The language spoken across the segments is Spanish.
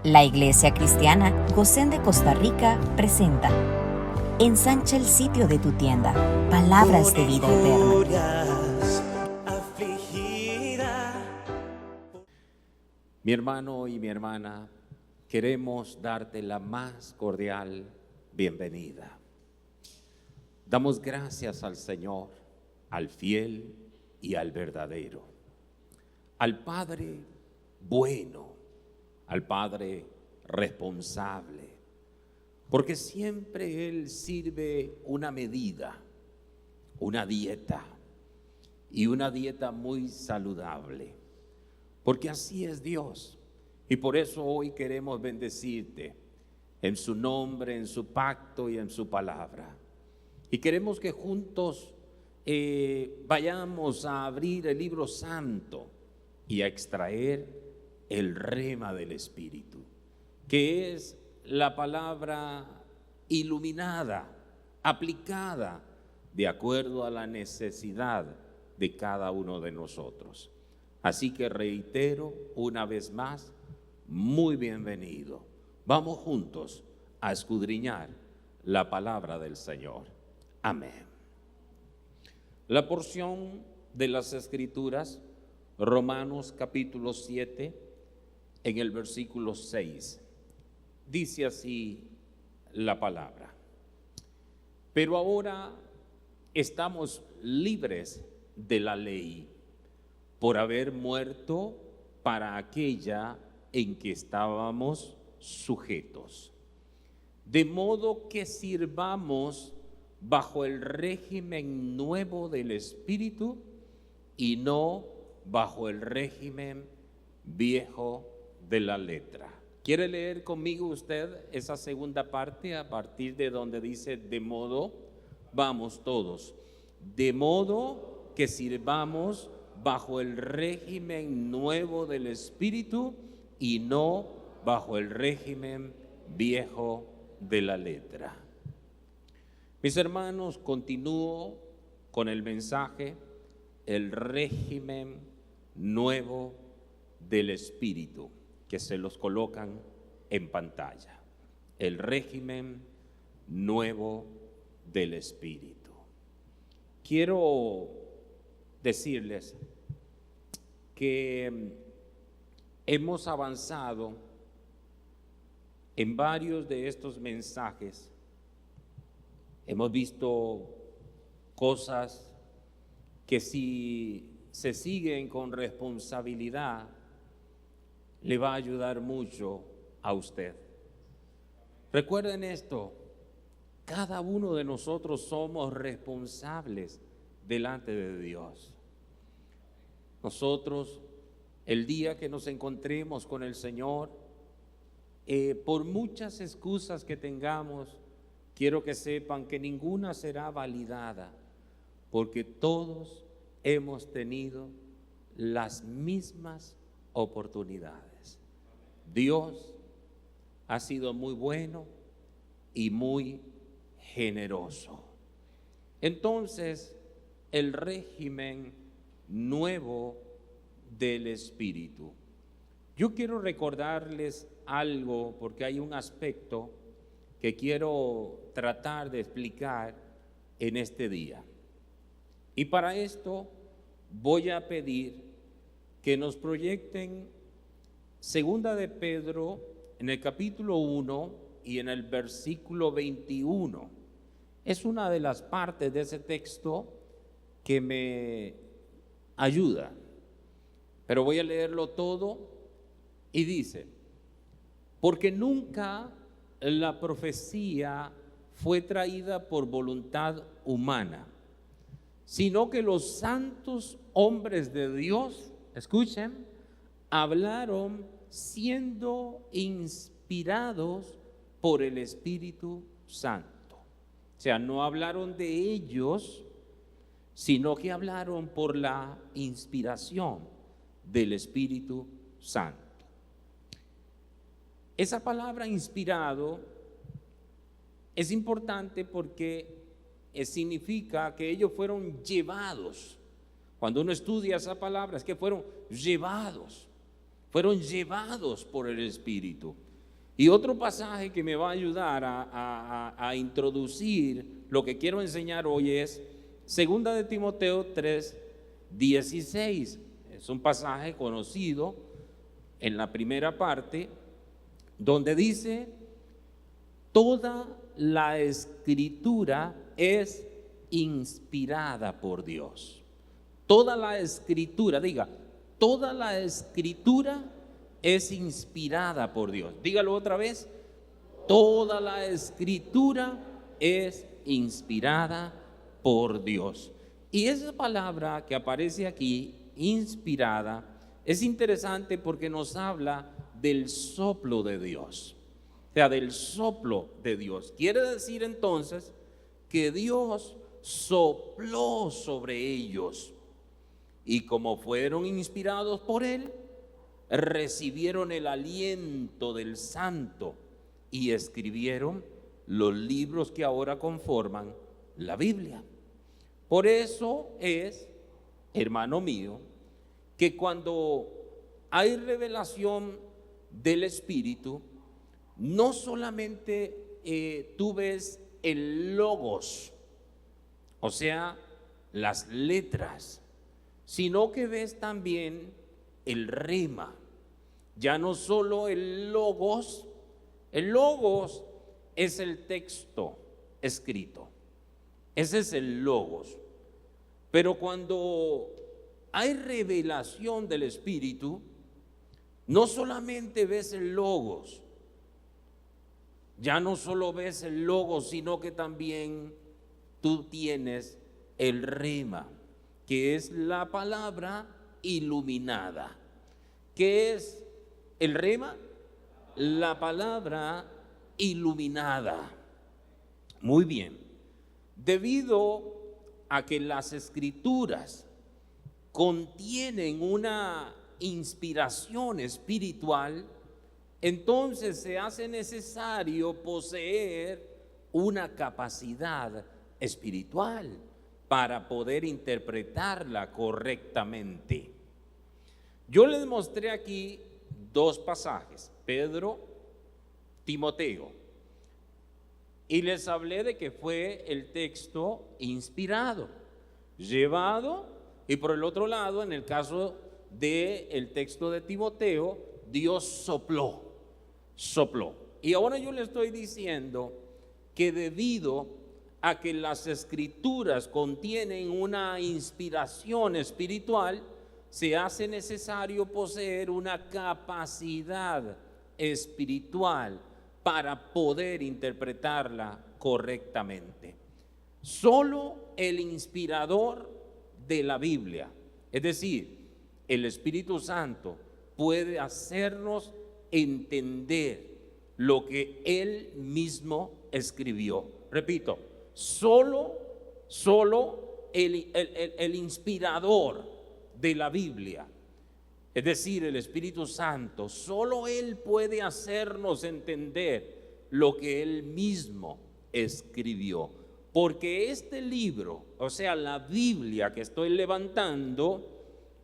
La Iglesia Cristiana Gosén de Costa Rica presenta Ensancha el sitio de tu tienda, palabras de vida eterna. Mi hermano y mi hermana, queremos darte la más cordial bienvenida. Damos gracias al Señor, al fiel y al verdadero, al Padre bueno, al Padre responsable, porque siempre Él sirve una medida, una dieta, y una dieta muy saludable, porque así es Dios. Y por eso hoy queremos bendecirte en su nombre, en su pacto y en su palabra. Y queremos que juntos vayamos a abrir el libro santo y a extraer el rema del Espíritu, que es la palabra iluminada, aplicada de acuerdo a la necesidad de cada uno de nosotros. Así que reitero una vez más, muy bienvenido. Vamos juntos a escudriñar la palabra del Señor. Amén. La porción de las Escrituras, Romanos capítulo 7, en el versículo 6, dice así la palabra: pero ahora estamos libres de la ley, por haber muerto para aquella en que estábamos sujetos, de modo que sirvamos bajo el régimen nuevo del Espíritu y no bajo el régimen viejo de la letra. ¿Quiere leer conmigo usted esa segunda parte a partir de donde dice de modo? Vamos todos. De modo que sirvamos bajo el régimen nuevo del Espíritu y no bajo el régimen viejo de la letra. Mis hermanos, continúo con el mensaje, el régimen nuevo del Espíritu, que se los colocan en pantalla. El régimen nuevo del Espíritu. Quiero decirles que hemos avanzado en varios de estos mensajes. Hemos visto cosas que si se siguen con responsabilidad, le va a ayudar mucho a usted. Recuerden esto, cada uno de nosotros somos responsables delante de Dios. Nosotros, el día que nos encontremos con el Señor, por muchas excusas que tengamos, quiero que sepan que ninguna será validada, porque todos hemos tenido las mismas oportunidades. Dios ha sido muy bueno y muy generoso. Entonces, el régimen nuevo del Espíritu. Yo quiero recordarles algo porque hay un aspecto que quiero tratar de explicar en este día. Y para esto voy a pedir que nos proyecten Segunda de Pedro en el capítulo 1 y en el versículo 21. Es una de las partes de ese texto que me ayuda, pero voy a leerlo todo y dice: porque nunca la profecía fue traída por voluntad humana, sino que los santos hombres de Dios, escuchen, hablaron siendo inspirados por el Espíritu Santo. O sea, no hablaron de ellos, sino que hablaron por la inspiración del Espíritu Santo. Esa palabra inspirado es importante porque significa que ellos fueron llevados. Cuando uno estudia esa palabra es que fueron llevados por el Espíritu. Y otro pasaje que me va a ayudar a introducir lo que quiero enseñar hoy es 2 de Timoteo 3:16. Es un pasaje conocido en la primera parte, donde dice: toda la escritura es inspirada por Dios. Toda la escritura, diga, toda la escritura es inspirada por Dios. Dígalo otra vez. Toda la escritura es inspirada por Dios. Y esa palabra que aparece aquí, inspirada, es interesante porque nos habla del soplo de Dios. O sea, del soplo de Dios. Quiere decir entonces que Dios sopló sobre ellos. Y como fueron inspirados por Él, recibieron el aliento del Santo y escribieron los libros que ahora conforman la Biblia. Por eso es, hermano mío, que cuando hay revelación del Espíritu, no solamente tú ves el logos, o sea, las letras, sino que ves también el rema. Ya no solo el logos es el texto escrito, ese es el logos. Pero cuando hay revelación del Espíritu, no solamente ves el logos, ya no solo ves el logos, sino que también tú tienes el rema, que es la palabra iluminada. ¿Qué es el rema? La palabra iluminada. Muy bien. Debido a que las escrituras contienen una inspiración espiritual, entonces se hace necesario poseer una capacidad espiritual para poder interpretarla correctamente. Yo les mostré aquí dos pasajes, Pedro, Timoteo, y les hablé de que fue el texto inspirado, llevado, y por el otro lado, en el caso del texto de Timoteo, Dios sopló. Y ahora yo le estoy diciendo que debido a que las escrituras contienen una inspiración espiritual, se hace necesario poseer una capacidad espiritual para poder interpretarla correctamente. Solo el inspirador de la Biblia, es decir, el Espíritu Santo, puede hacernos entender lo que Él mismo escribió. Repito, solo el inspirador de la Biblia, es decir, el Espíritu Santo, solo Él puede hacernos entender lo que Él mismo escribió. Porque este libro, o sea, la Biblia que estoy levantando,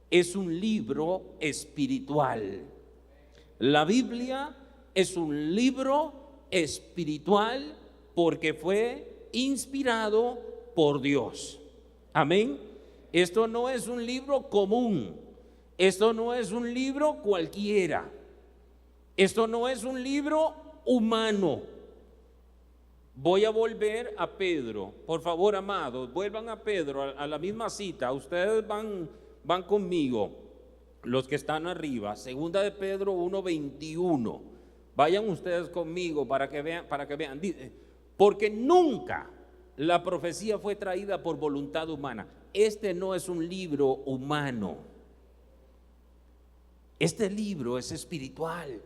es un libro espiritual. La Biblia es un libro espiritual porque fue inspirado por Dios. Amén. Esto no es un libro común. Esto no es un libro cualquiera. Esto no es un libro humano. Voy a volver a Pedro. Por favor, amados, vuelvan a Pedro, a la misma cita. Ustedes van conmigo, los que están arriba. Segunda de Pedro 1:21. Vayan ustedes conmigo para que vean. Dice, porque nunca la profecía fue traída por voluntad humana. Este no es un libro humano. Este libro es espiritual.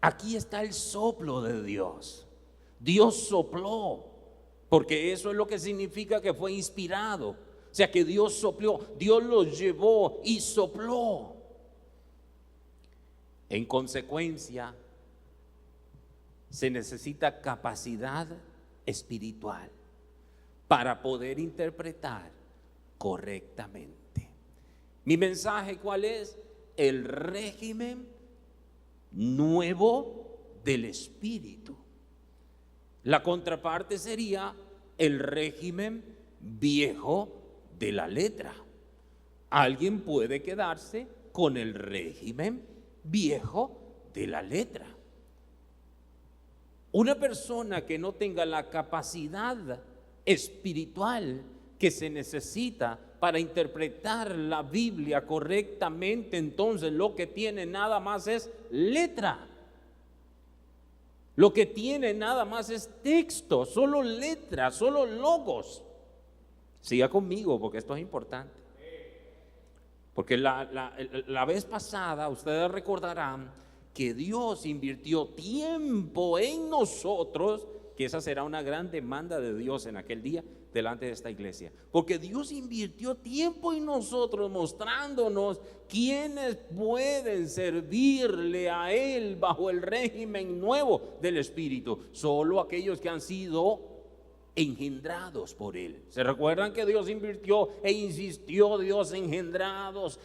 Aquí está el soplo de Dios. Dios sopló, porque eso es lo que significa que fue inspirado. O sea que Dios sopló, Dios lo llevó y sopló. En consecuencia, se necesita capacidad espiritual para poder interpretar correctamente. Mi mensaje, ¿cuál es? El régimen nuevo del espíritu. La contraparte sería el régimen viejo de la letra. Alguien puede quedarse con el régimen viejo de la letra. Una persona que no tenga la capacidad espiritual que se necesita para interpretar la Biblia correctamente, entonces lo que tiene nada más es letra. Lo que tiene nada más es texto, solo letras, solo logos. Siga conmigo porque esto es importante. Porque la vez pasada ustedes recordarán que Dios invirtió tiempo en nosotros, que esa será una gran demanda de Dios en aquel día delante de esta iglesia. Porque Dios invirtió tiempo en nosotros mostrándonos quiénes pueden servirle a Él bajo el régimen nuevo del Espíritu. Solo aquellos que han sido engendrados por Él. ¿Se recuerdan que Dios invirtió e insistió? Dios, engendrados,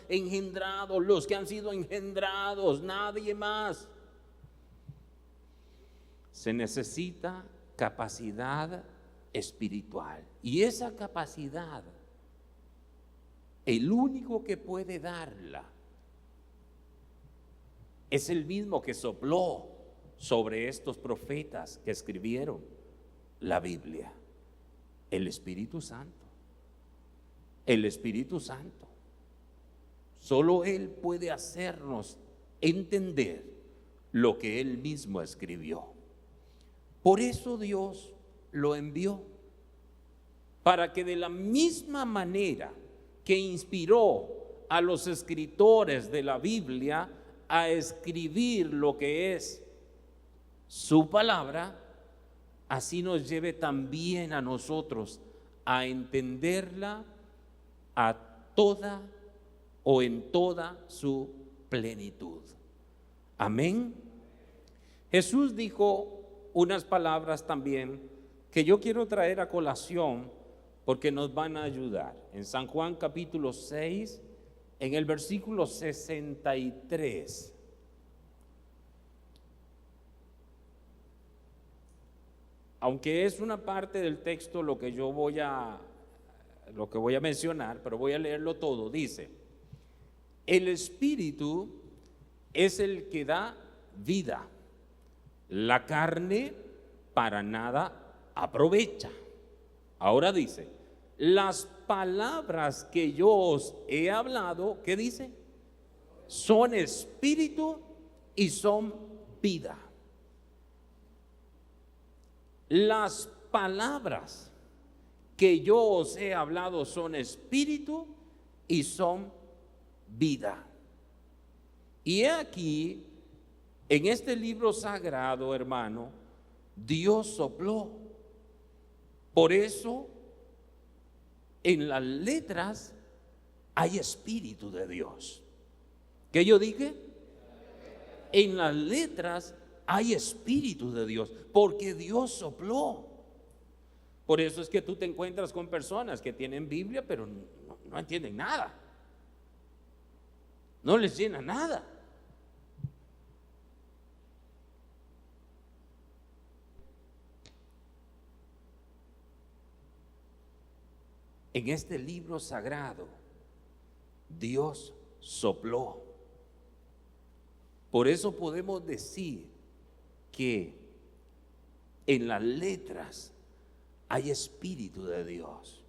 los que han sido engendrados, nadie más. Se necesita capacidad espiritual, y esa capacidad, el único que puede darla es el mismo que sopló sobre estos profetas que escribieron la Biblia, el Espíritu Santo. El Espíritu Santo. Solo Él puede hacernos entender lo que Él mismo escribió. Por eso Dios lo envió, para que de la misma manera que inspiró a los escritores de la Biblia a escribir lo que es su palabra, así nos lleve también a nosotros a entenderla a toda o en toda su plenitud. Amén. Jesús dijo unas palabras también que yo quiero traer a colación porque nos van a ayudar. En San Juan capítulo 6, en el versículo 63. Aunque es una parte del texto lo que voy a mencionar, pero voy a leerlo todo. Dice: el Espíritu es el que da vida, la carne para nada aprovecha. Ahora dice: las palabras que yo os he hablado, ¿qué dice? Son espíritu y son vida. Las palabras que yo os he hablado son espíritu y son vida. Y he aquí, en este libro sagrado, hermano, Dios sopló. Por eso, en las letras hay espíritu de Dios. ¿Qué yo dije? En las letras hay espíritu de Dios, porque Dios sopló. Por eso es que tú te encuentras con personas que tienen Biblia, pero no entienden nada. No les llena nada. En este libro sagrado, Dios sopló. Por eso podemos decir que en las letras hay espíritu de Dios.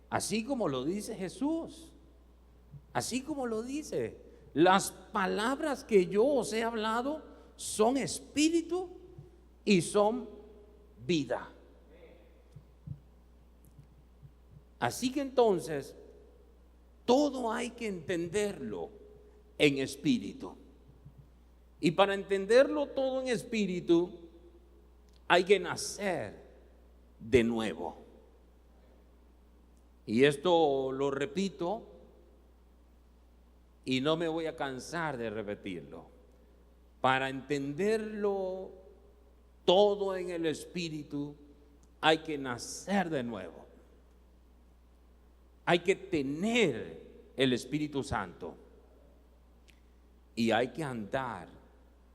Así como lo dice Jesús. Así como lo dice. Las palabras que yo os he hablado son espíritu y son vida. Así que entonces, todo hay que entenderlo en espíritu. Y para entenderlo todo en espíritu, hay que nacer de nuevo. Y esto lo repito y no me voy a cansar de repetirlo. Para entenderlo todo en el espíritu, hay que nacer de nuevo. Hay que tener el Espíritu Santo y hay que andar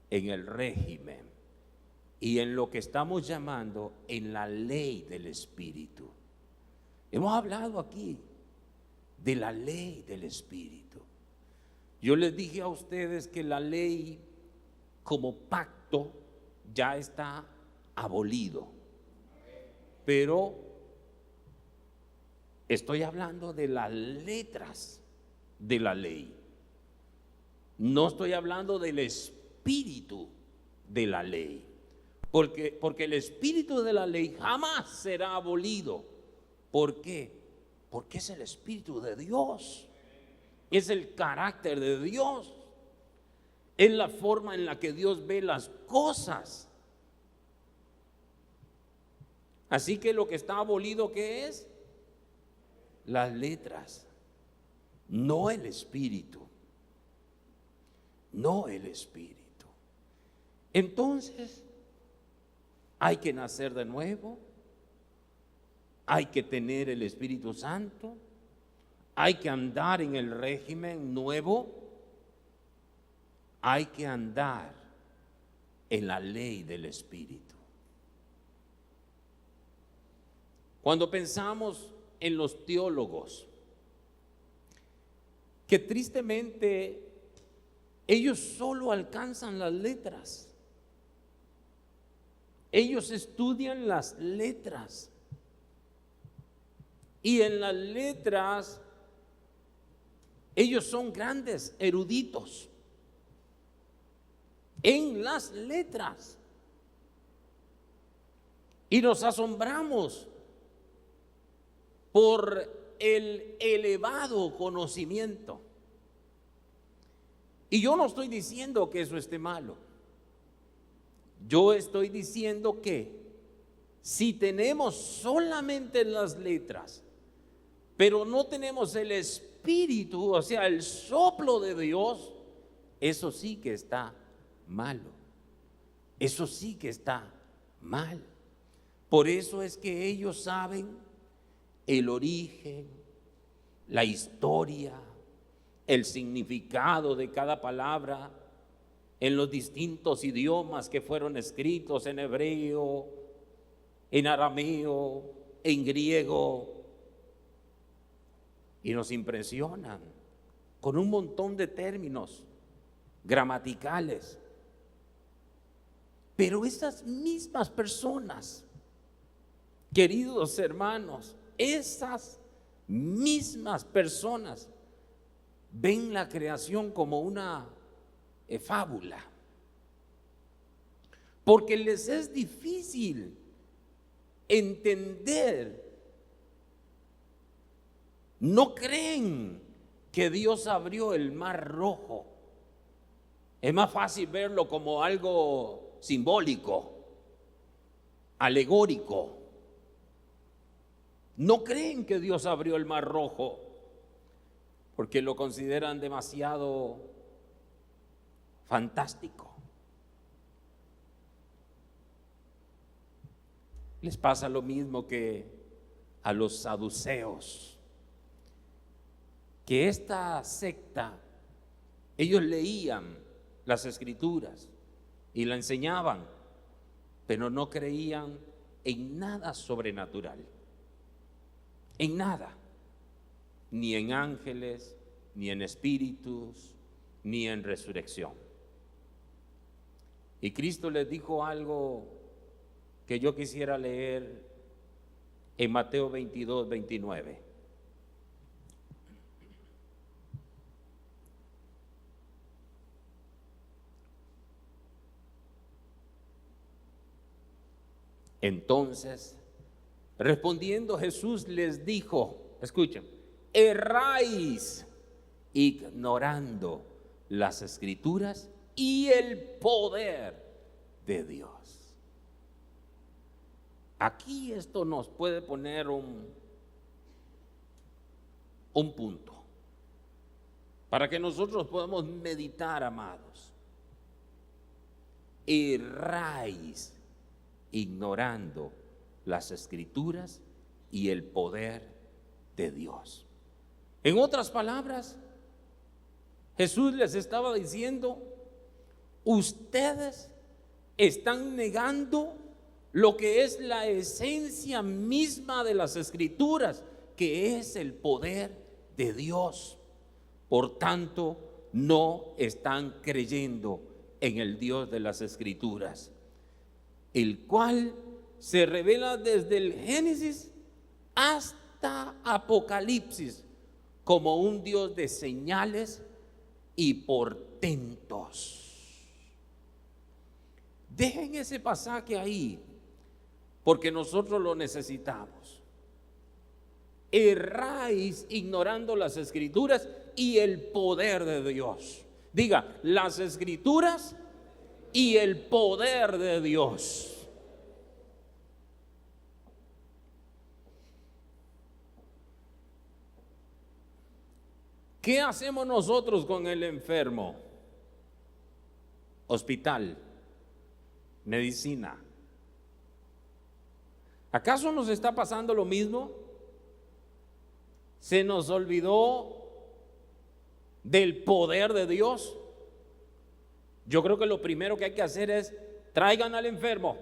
en el régimen y en lo que estamos llamando en la ley del Espíritu. Hemos hablado aquí de la ley del Espíritu. Yo les dije a ustedes que la ley como pacto ya está abolido, pero estoy hablando de las letras de la ley. No estoy hablando del espíritu de la ley, porque el espíritu de la ley jamás será abolido. ¿Por qué? Porque es el espíritu de Dios, es el carácter de Dios, es la forma en la que Dios ve las cosas. Así que lo que está abolido, ¿qué es? Las letras, no el espíritu, no el espíritu. Entonces, hay que nacer de nuevo, hay que tener el Espíritu Santo, hay que andar en el régimen nuevo, hay que andar en la ley del Espíritu. Cuando pensamos en los teólogos, que tristemente ellos solo alcanzan las letras, ellos estudian las letras y en las letras ellos son grandes eruditos en las letras y nos asombramos por el elevado conocimiento. Y yo no estoy diciendo que eso esté malo. Yo estoy diciendo que si tenemos solamente las letras, pero no tenemos el espíritu, o sea, el soplo de Dios, eso sí que está malo. Eso sí que está mal. Por eso es que ellos saben el origen, la historia, el significado de cada palabra en los distintos idiomas que fueron escritos, en hebreo, en arameo, en griego, y nos impresionan con un montón de términos gramaticales. Pero esas mismas personas, queridos hermanos, esas mismas personas ven la creación como una fábula, porque les es difícil entender. No creen que Dios abrió el mar Rojo. Es más fácil verlo como algo simbólico, alegórico. No creen que Dios abrió el mar Rojo porque lo consideran demasiado fantástico. Les pasa lo mismo que a los saduceos, que esta secta, ellos leían las escrituras y la enseñaban, pero no creían en nada sobrenatural, en nada, ni en ángeles, ni en espíritus, ni en resurrección. Y Cristo les dijo algo que yo quisiera leer en Mateo 22, 29. Entonces, respondiendo Jesús les dijo, escuchen, erráis ignorando las escrituras y el poder de Dios. Aquí esto nos puede poner un punto para que nosotros podamos meditar, amados. Erráis ignorando las escrituras y el poder de Dios. En otras palabras, Jesús les estaba diciendo, ustedes están negando lo que es la esencia misma de las Escrituras, que es el poder de Dios. Por tanto, no están creyendo en el Dios de las Escrituras, el cual se revela desde el Génesis hasta Apocalipsis como un Dios de señales y portentos. Dejen ese pasaje ahí, porque nosotros lo necesitamos. Erráis ignorando las Escrituras y el poder de Dios. Diga, las Escrituras y el poder de Dios. ¿Qué hacemos nosotros con el enfermo? Hospital, medicina. ¿Acaso nos está pasando lo mismo? ¿Se nos olvidó del poder de Dios? Yo creo que lo primero que hay que hacer es: traigan al enfermo,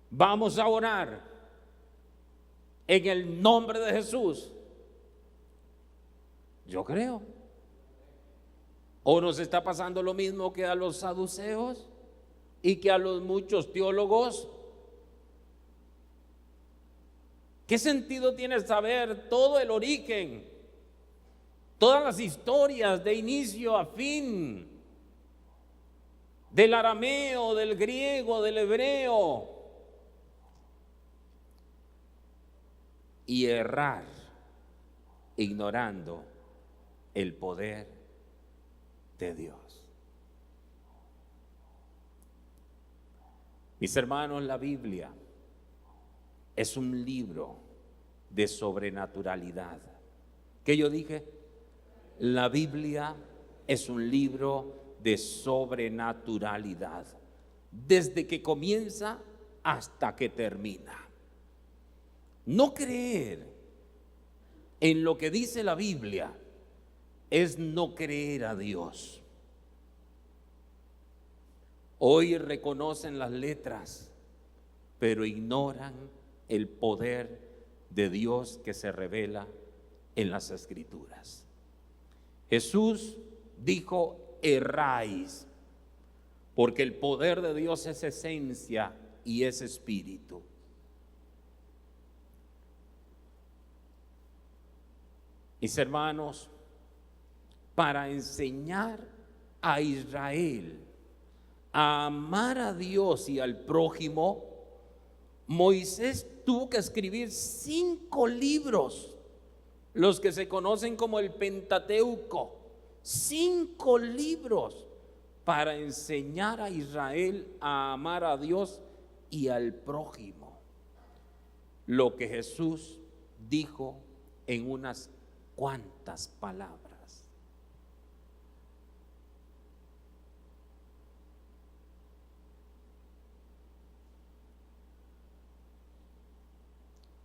vamos a orar en el nombre de Jesús. Yo creo. ¿O nos está pasando lo mismo que a los saduceos y que a los muchos teólogos? ¿Qué sentido tiene saber todo el origen, todas las historias de inicio a fin, del arameo, del griego, del hebreo, y errar ignorando el poder de Dios? Mis hermanos, la Biblia es un libro de sobrenaturalidad. ¿Qué yo dije? La Biblia es un libro de sobrenaturalidad, desde que comienza hasta que termina. No creer en lo que dice la Biblia es no creer a Dios. Hoy reconocen las letras, pero ignoran el poder de Dios que se revela en las Escrituras. Jesús dijo: erráis, porque el poder de Dios es esencia y es espíritu. Mis hermanos, para enseñar a Israel a amar a Dios y al prójimo, Moisés tuvo que escribir 5 libros, los que se conocen como el Pentateuco. 5 libros para enseñar a Israel a amar a Dios y al prójimo. Lo que Jesús dijo en unas cuantas palabras.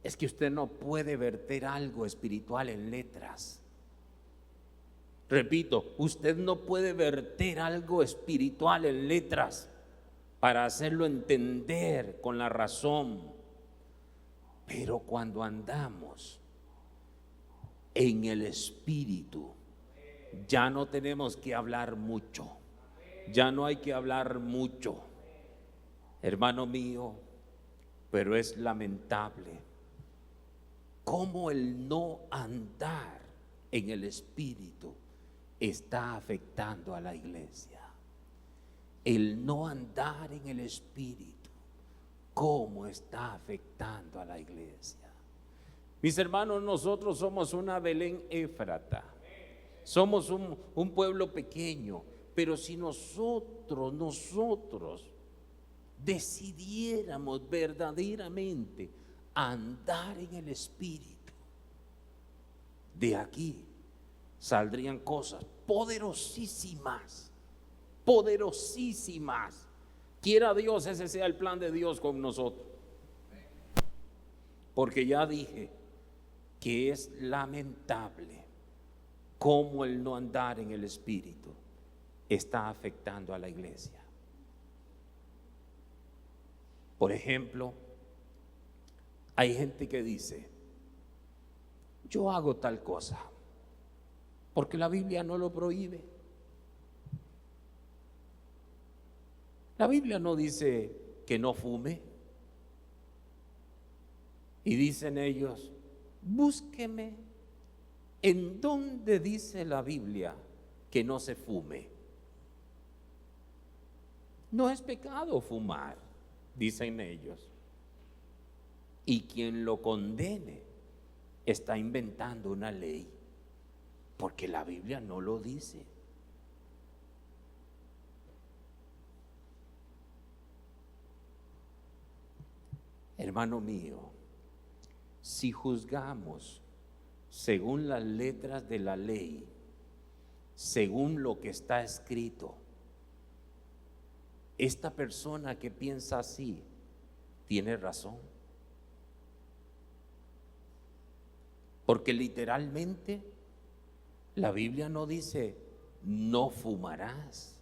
Es que usted no puede verter algo espiritual en letras. Repito, usted no puede verter algo espiritual en letras para hacerlo entender con la razón. Pero cuando andamos en el espíritu, ya no tenemos que hablar mucho. Ya no hay que hablar mucho, hermano mío, pero es lamentable cómo el no andar en el espíritu está afectando a la iglesia. El no andar en el espíritu, cómo está afectando a la iglesia. Mis hermanos, nosotros somos una Belén Éfrata. Somos un pueblo pequeño, pero si nosotros decidiéramos verdaderamente andar en el espíritu, de aquí saldrían cosas poderosísimas, poderosísimas. Quiera Dios ese sea el plan de Dios con nosotros, porque ya dije que es lamentable cómo el no andar en el espíritu está afectando a la iglesia. Por ejemplo, hay gente que dice: yo hago tal cosa porque la Biblia no lo prohíbe. La Biblia no dice que no fume. Y dicen ellos: búsqueme en dónde dice la Biblia que no se fume. No es pecado fumar, dicen ellos. Y quien lo condene está inventando una ley, porque la Biblia no lo dice. Hermano mío, si juzgamos según las letras de la ley, según lo que está escrito, esta persona que piensa así tiene razón. Porque literalmente la Biblia no dice no fumarás,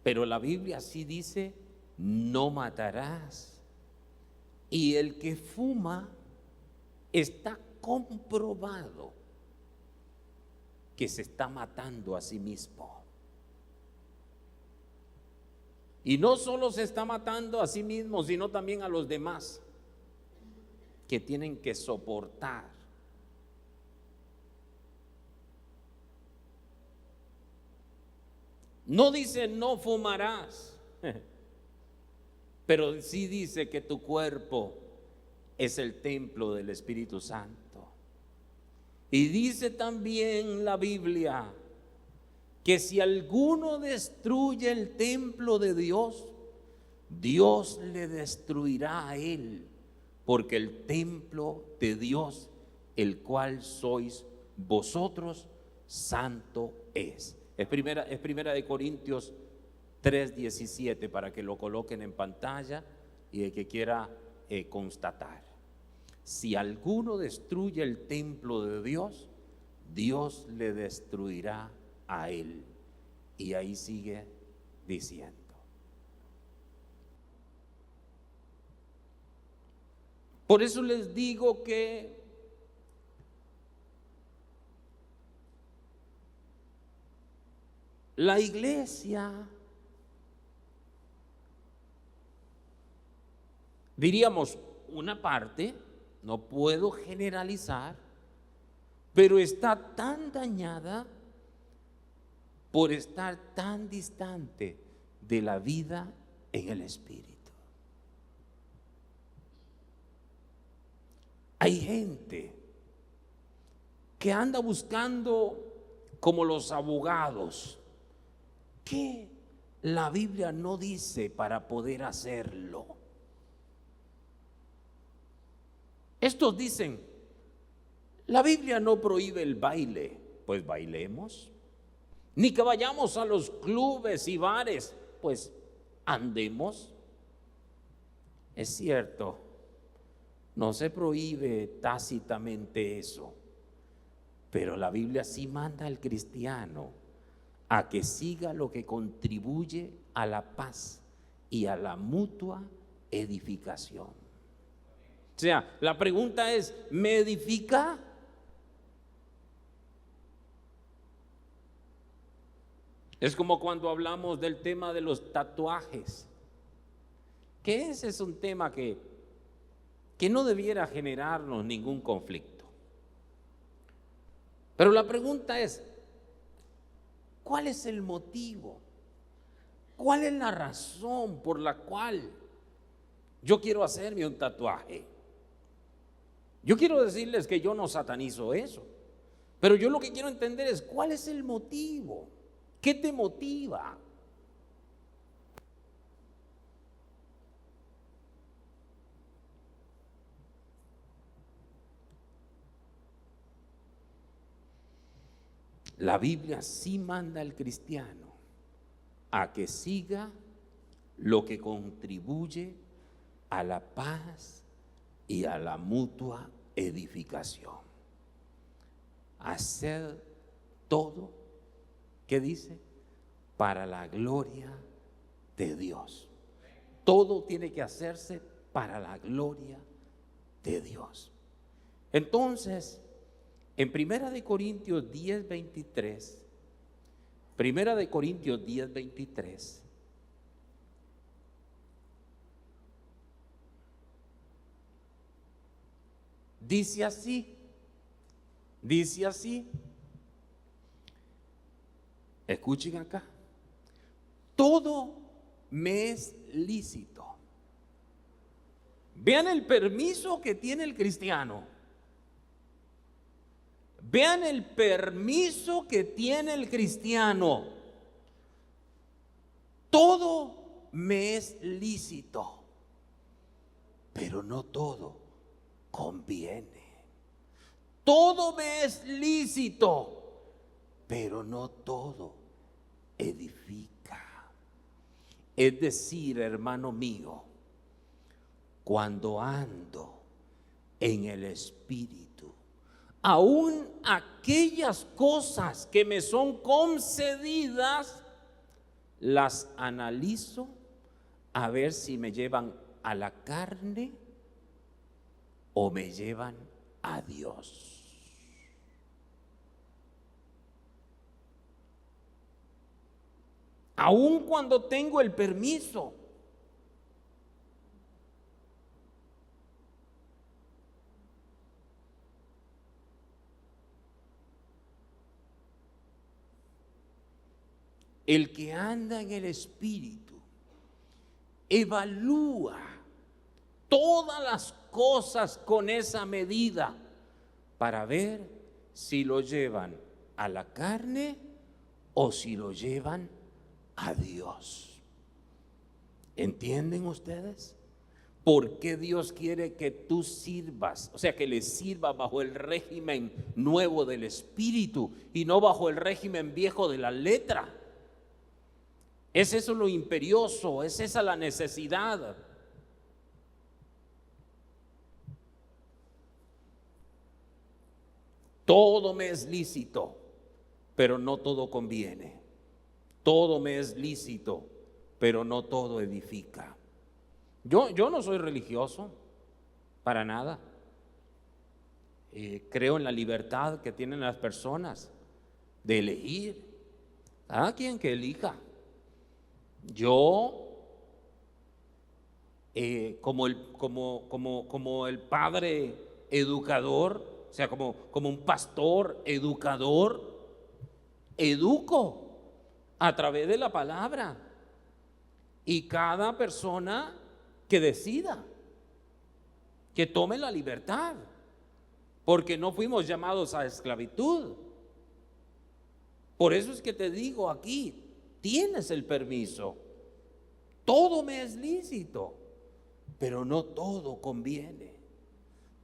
pero la Biblia sí dice no matarás. Y el que fuma está comprobado que se está matando a sí mismo. Y no solo se está matando a sí mismo, sino también a los demás que tienen que soportar. No dice no fumarás, pero sí dice que tu cuerpo es el templo del Espíritu Santo. Y dice también la Biblia que si alguno destruye el templo de Dios, Dios le destruirá a él, porque el templo de Dios, el cual sois vosotros, santo es. Es primera de Corintios 3:17, para que lo coloquen en pantalla y el que quiera constatar. Si alguno destruye el templo de Dios, Dios le destruirá a él. Y ahí sigue diciendo. Por eso les digo que la iglesia, diríamos una parte, no puedo generalizar, pero está tan dañada por estar tan distante de la vida en el Espíritu. Hay gente que anda buscando, como los abogados, que la Biblia no dice para poder hacerlo. Estos dicen: la Biblia no prohíbe el baile, pues bailemos. Ni que vayamos a los clubes y bares, pues andemos. Es cierto, no se prohíbe tácitamente eso, pero la Biblia sí manda al cristiano a que siga lo que contribuye a la paz y a la mutua edificación. O sea, la pregunta es: ¿me edifica? Es como cuando hablamos del tema de los tatuajes, que ese es un tema que no debiera generarnos ningún conflicto. Pero la pregunta es: ¿cuál es el motivo? ¿Cuál es la razón por la cual yo quiero hacerme un tatuaje? Yo quiero decirles que yo no satanizo eso, pero yo lo que quiero entender es: ¿cuál es el motivo? ¿Qué te motiva? La Biblia sí manda al cristiano a que siga lo que contribuye a la paz y a la mutua edificación. Hacer todo ¿qué dice? Para la gloria de Dios. Todo tiene que hacerse para la gloria de Dios. Entonces, en Primera de Corintios 10:23, Primera de Corintios 10:23, dice así, escuchen acá, todo me es lícito. Vean el permiso que tiene el cristiano. Vean el permiso que tiene el cristiano. Todo me es lícito, pero no todo conviene. Todo me es lícito, pero no todo edifica. Es decir, hermano mío, cuando ando en el Espíritu, aún aquellas cosas que me son concedidas, las analizo a ver si me llevan a la carne o me llevan a Dios. Aun cuando tengo el permiso, el que anda en el Espíritu evalúa todas las cosas con esa medida para ver si lo llevan a la carne o si lo llevan a Dios. ¿Entienden ustedes? ¿Por qué Dios quiere que tú sirvas? O sea, que le sirvas bajo el régimen nuevo del Espíritu y no bajo el régimen viejo de la letra. ¿Es eso lo imperioso? ¿Es esa la necesidad? Todo me es lícito, pero no todo conviene. Todo me es lícito, pero no todo edifica. Yo no soy religioso, para nada. Creo en la libertad que tienen las personas de elegir. Cada quien que elija. Yo, como el padre educador, o sea, como un pastor educador, educo a través de la palabra, y cada persona que decida, que tome la libertad, porque no fuimos llamados a esclavitud. Por eso es que te digo aquí, tienes el permiso. Todo me es lícito, pero no todo conviene.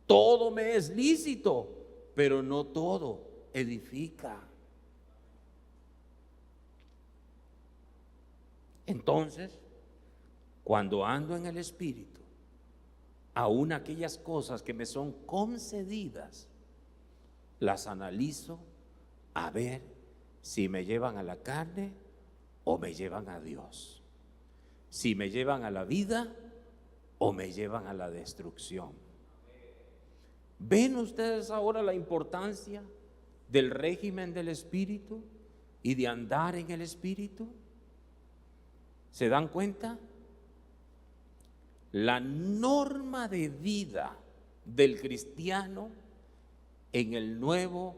Todo me es lícito, pero no todo edifica. Entonces, cuando ando en el Espíritu, aún aquellas cosas que me son concedidas, las analizo a ver si me llevan a la carne o me llevan a Dios, si me llevan a la vida o me llevan a la destrucción. ¿Ven ustedes ahora la importancia del régimen del Espíritu y de andar en el Espíritu? ¿Se dan cuenta? La norma de vida del cristiano en el nuevo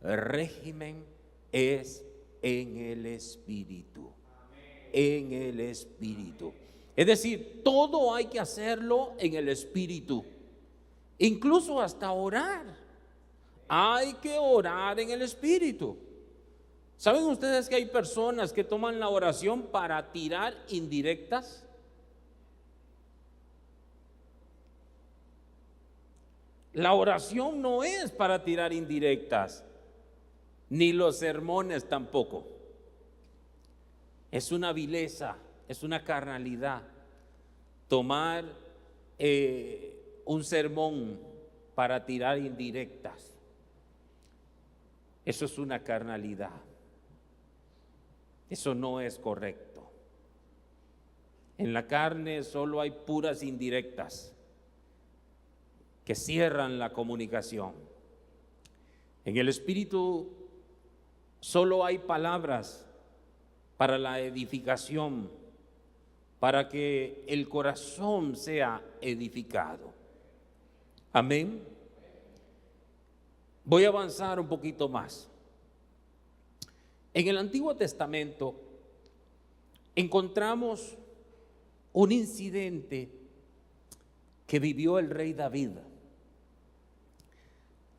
régimen es en el Espíritu. En el Espíritu. Es decir, todo hay que hacerlo en el Espíritu. Incluso hasta orar. Hay que orar en el Espíritu. ¿Saben ustedes que hay personas que toman la oración para tirar indirectas? La oración no es para tirar indirectas, ni los sermones tampoco. Es una vileza, es una carnalidad tomar un sermón para tirar indirectas. Eso es una carnalidad. Eso no es correcto. En la carne solo hay puras indirectas que cierran la comunicación. En el espíritu solo hay palabras para la edificación, para que el corazón sea edificado. Amén. Voy a avanzar un poquito más. En el Antiguo Testamento encontramos un incidente que vivió el rey David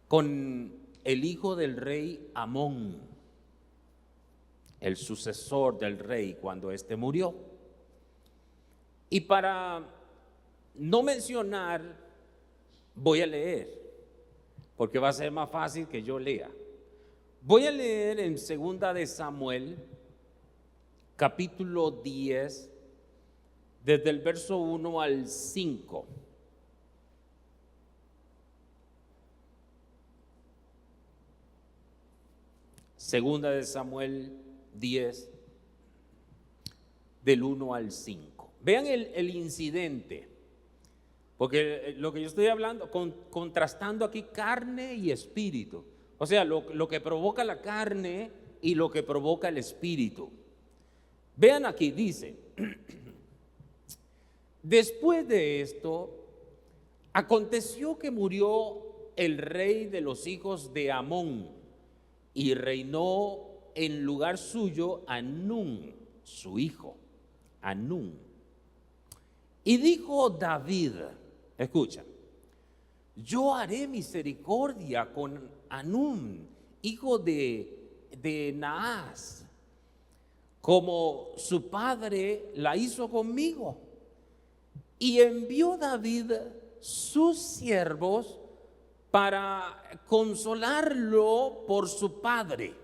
con el hijo del rey Amón, el sucesor del rey cuando éste murió. Y para no mencionar, voy a leer, porque va a ser más fácil que yo lea. Voy a leer en 2 de Samuel, capítulo 10, desde el verso 1 al 5. Segunda de Samuel 10, del 1 al 5. Vean el incidente, porque lo que yo estoy hablando, contrastando aquí carne y espíritu. O sea, lo que provoca la carne y lo que provoca el espíritu. Vean aquí, dice, después de esto, aconteció que murió el rey de los hijos de Amón y reinó en lugar suyo Anún, su hijo, Anún. Y dijo David, escucha, yo haré misericordia con Anún, hijo de Naas, como su padre la hizo conmigo. Y envió David sus siervos para consolarlo por su padre.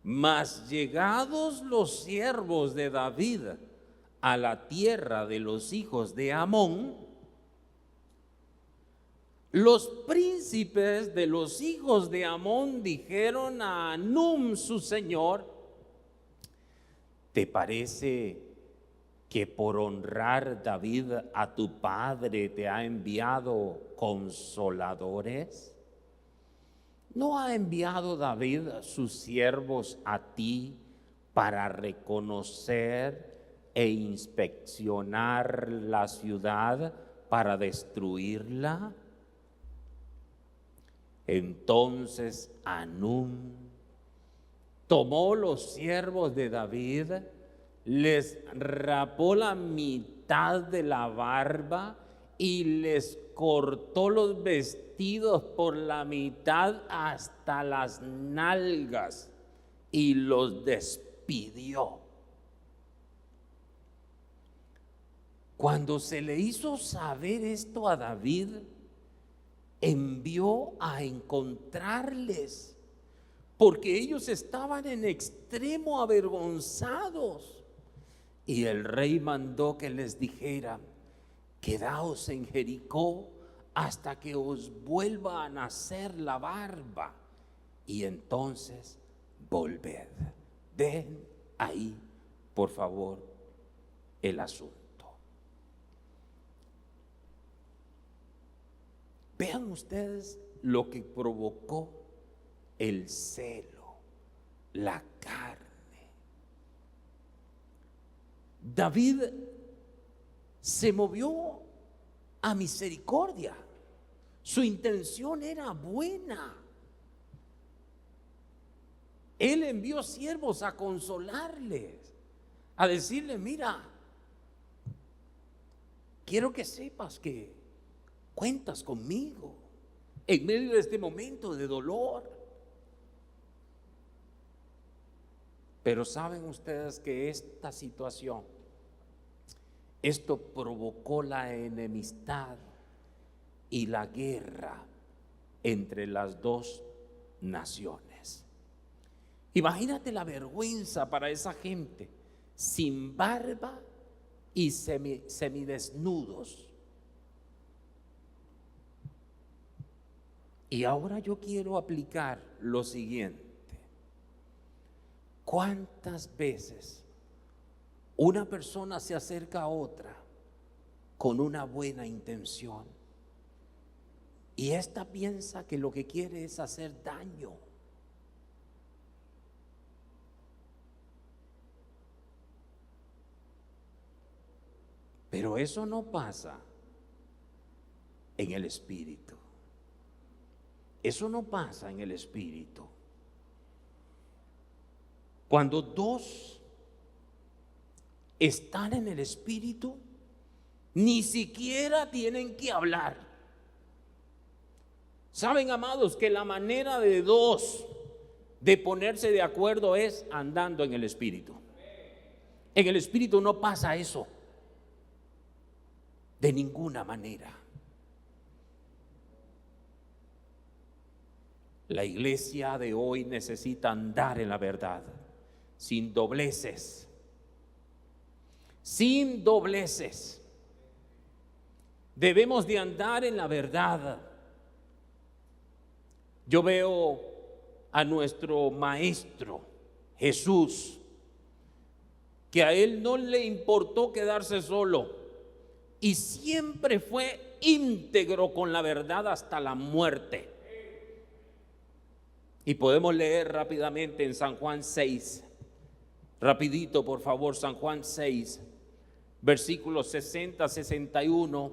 Mas llegados los siervos de David a la tierra de los hijos de Amón, los príncipes de los hijos de Amón dijeron a Anún su señor, ¿te parece que por honrar David a tu padre te ha enviado consoladores? ¿No ha enviado David sus siervos a ti para reconocer e inspeccionar la ciudad para destruirla? Entonces Anún tomó los siervos de David, les rapó la mitad de la barba y les cortó los vestidos por la mitad hasta las nalgas y los despidió. Cuando se le hizo saber esto a David, envió a encontrarles, porque ellos estaban en extremo avergonzados. Y el rey mandó que les dijera, quedaos en Jericó hasta que os vuelva a nacer la barba, y entonces volved. Ven ahí, por favor, el asunto. Vean ustedes lo que provocó el celo, la carne. David se movió a misericordia. Su intención era buena. Él envió siervos a consolarles, a decirle, mira, quiero que sepas que cuentas conmigo en medio de este momento de dolor. Pero saben ustedes que esta situación, esto provocó la enemistad y la guerra entre las dos naciones. Imagínate la vergüenza para esa gente, sin barba y semidesnudos. Y ahora yo quiero aplicar lo siguiente. ¿Cuántas veces una persona se acerca a otra con una buena intención y ésta piensa que lo que quiere es hacer daño? Pero eso no pasa en el Espíritu. Eso no pasa en el Espíritu. Cuando dos están en el Espíritu, ni siquiera tienen que hablar. Saben, amados, que la manera de dos de ponerse de acuerdo es andando en el Espíritu. En el Espíritu no pasa eso. De ninguna manera. La iglesia de hoy necesita andar en la verdad, sin dobleces. Sin dobleces. Debemos de andar en la verdad. Yo veo a nuestro Maestro Jesús, que a Él no le importó quedarse solo y siempre fue íntegro con la verdad hasta la muerte. Y podemos leer rápidamente en San Juan 6, rapidito por favor, San Juan 6, versículos 60, 61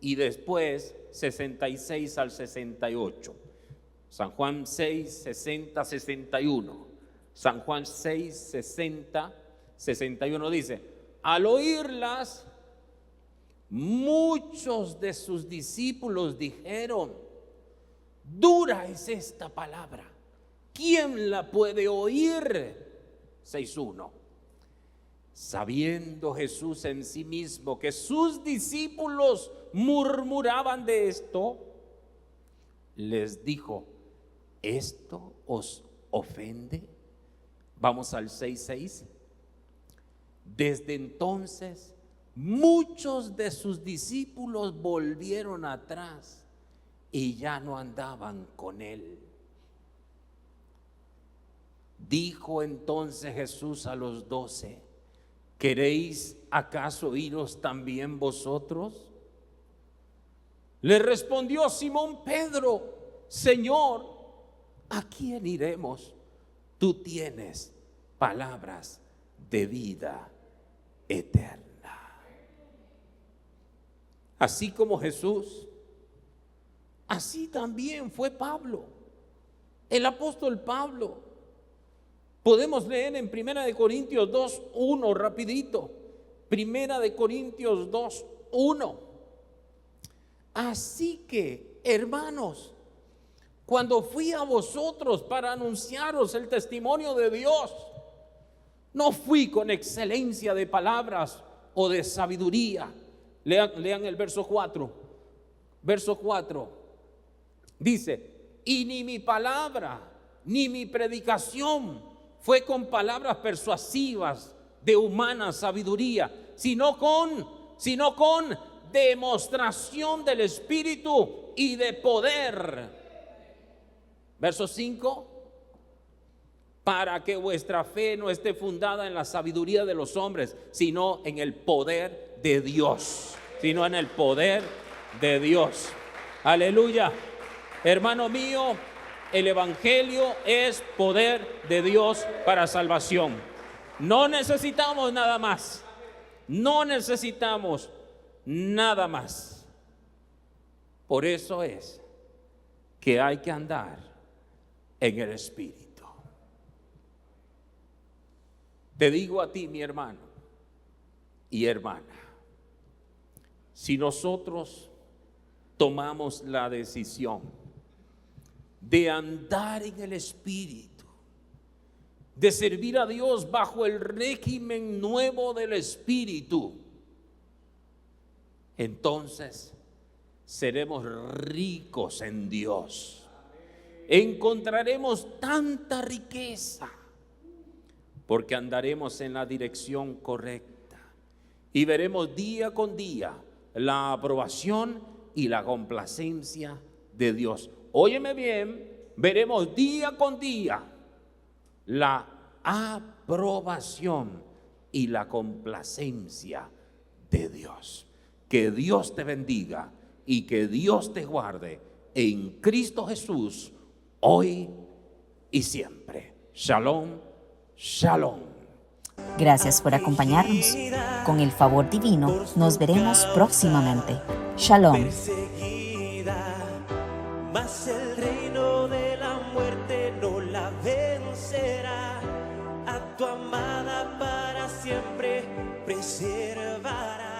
y después 66 al 68. San Juan 6, 60, 61. San Juan 6, 60, 61 dice: al oírlas, muchos de sus discípulos dijeron: dura es esta palabra, ¿quién la puede oír? 6:1. Sabiendo Jesús en sí mismo que sus discípulos murmuraban de esto, les dijo: ¿esto os ofende? Vamos al 6:6. Desde entonces muchos de sus discípulos volvieron atrás y ya no andaban con él. Dijo entonces Jesús a los 12: ¿queréis acaso iros también vosotros? Le respondió Simón Pedro: Señor, ¿a quién iremos? Tú tienes palabras de vida eterna. Así como Jesús, así también fue Pablo, el apóstol Pablo. Podemos leer en 1 Corintios 2:1 rapidito. 1 Corintios 2:1. Así que, hermanos, cuando fui a vosotros para anunciaros el testimonio de Dios, no fui con excelencia de palabras o de sabiduría. Lean el verso 4. Verso 4 dice: y ni mi palabra ni mi predicación fue con palabras persuasivas de humana sabiduría, sino con demostración del Espíritu y de poder. Verso 5: para que vuestra fe no esté fundada en la sabiduría de los hombres, sino en el poder de Dios. Sino en el poder de Dios. Aleluya. Hermano mío, el Evangelio es poder de Dios para salvación. No necesitamos nada más. No necesitamos nada más. Por eso es que hay que andar en el Espíritu. Te digo a ti, mi hermano y hermana, si nosotros tomamos la decisión de andar en el Espíritu, de servir a Dios bajo el régimen nuevo del Espíritu, entonces seremos ricos en Dios. Encontraremos tanta riqueza porque andaremos en la dirección correcta y veremos día con día la aprobación y la complacencia de Dios. Óyeme bien, veremos día con día la aprobación y la complacencia de Dios. Que Dios te bendiga y que Dios te guarde en Cristo Jesús, hoy y siempre. Shalom, shalom. Gracias por acompañarnos. Con el favor divino, nos veremos próximamente. Shalom. Mas el reino de la muerte no la vencerá. A tu amada para siempre preservará.